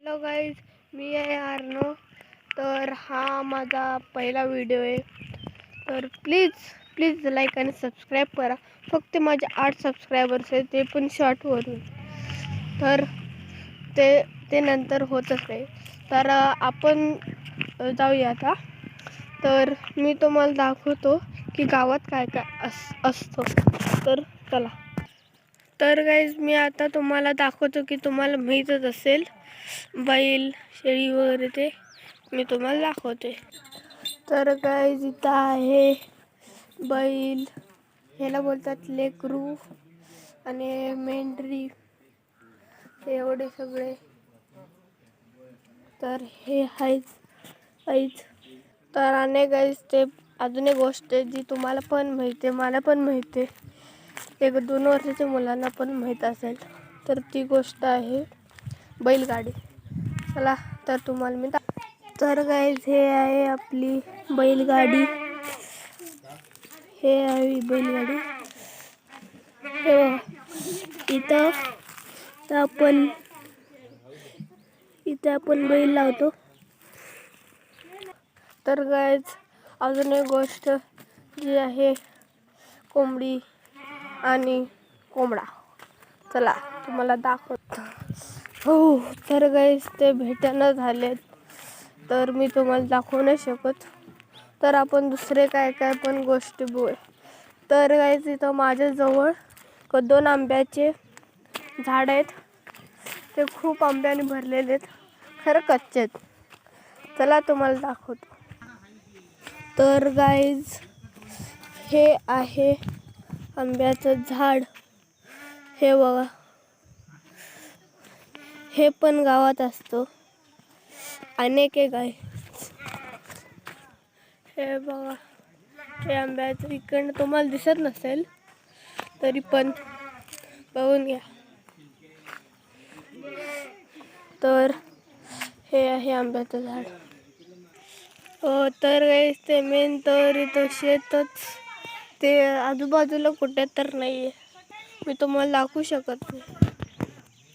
Hello guys, मी आहे आर्नो. तर हा माझा पहिला व्हिडिओ आहे. तर प्लीज लाईक आणि सबस्क्राईब करा. फक्त माझे 8 सबस्क्रायबर्स आहेत, ते पण शॉर्टवरून. तर ते नंतर होतच नाही. तर आपण जाऊया आता. तर मी तुम्हाला दाखवतो की गावात काय काय असतं. तर चला. तर गाईज, मी आता तुम्हाला दाखवतो की तुम्हाला माहीतच असेल, बैल शेळी वगैरे ते मी तुम्हाला दाखवते. तर गाईज, इथं आहे बैल, ह्याला बोलतात लेकरू, आणि मेंढरी, हे एवढे सगळे. तर हे आहेच. तर आणि गाईज, ते अजून एक गोष्ट आहे जी तुम्हाला पण माहिती आहे, मला पण माहिती आहे, एक 2 वर्षाच्या मुलांना पण माहीत असेल. तर ती गोष्ट आहे बैलगाडी. चला, तर तुम्हाला मी तर गाईज, हे आहे आपली बैलगाडी. हे आहे बैलगाडी. हे बघा, इथं आपण बैल लावतो. तर गाईज, अजून एक गोष्ट जी आहे कोंबडी आणि कोंबडा. चला, तुम्हाला दाखवतो. हो, तर गाईज, ते भेटणं झालेत, तर मी तुम्हाला दाखवू नाही शकत. तर आपण दुसरे काय पण गोष्टी बोल. तर गाईज, इथं माझ्याजवळ 2 आंब्याचे झाड आहेत. ते खूप आंब्याने भरलेले आहेत, खरं कच्चे आहेत. चला, तुम्हाला दाखवतो. तर गाईज, हे आहे आंब्याचं झाड. हे बघा, हे पण गावात असतो. अनेक एक आहे. हे बघा, हे आंब्याचं इकडनं तुम्हाला दिसत नसेल, तरी पण बघून घ्या. तर हे आहे आंब्याचं झाड. तर गाईज, ते मेन तर इथं शेतच, ते आजूबाजूला कुठे तर नाही आहे. मी तुम्हाला दाखवू शकत नाही,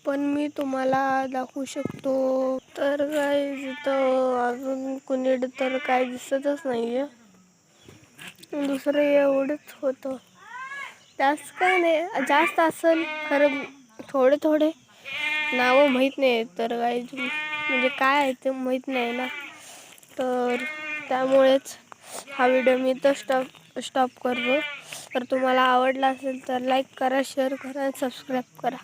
पण मी तुम्हाला दाखवू शकतो. तर गाईज, इथं अजून कुणीकडे तर काय दिसतच नाही आहे. दुसरं एवढंच होतं. जास्त काय नाही, जास्त असेल खरं, थोडे नावं माहीत नाही. तर गाईज, म्हणजे काय आहे ते माहीत नाही ना. तर त्यामुळेच हा व्हिडिओ मी तर स्टॉप करतो. तर तुम्हाला आवडला असेल तर लाईक करा, शेअर करा आणि सबस्क्राईब करा.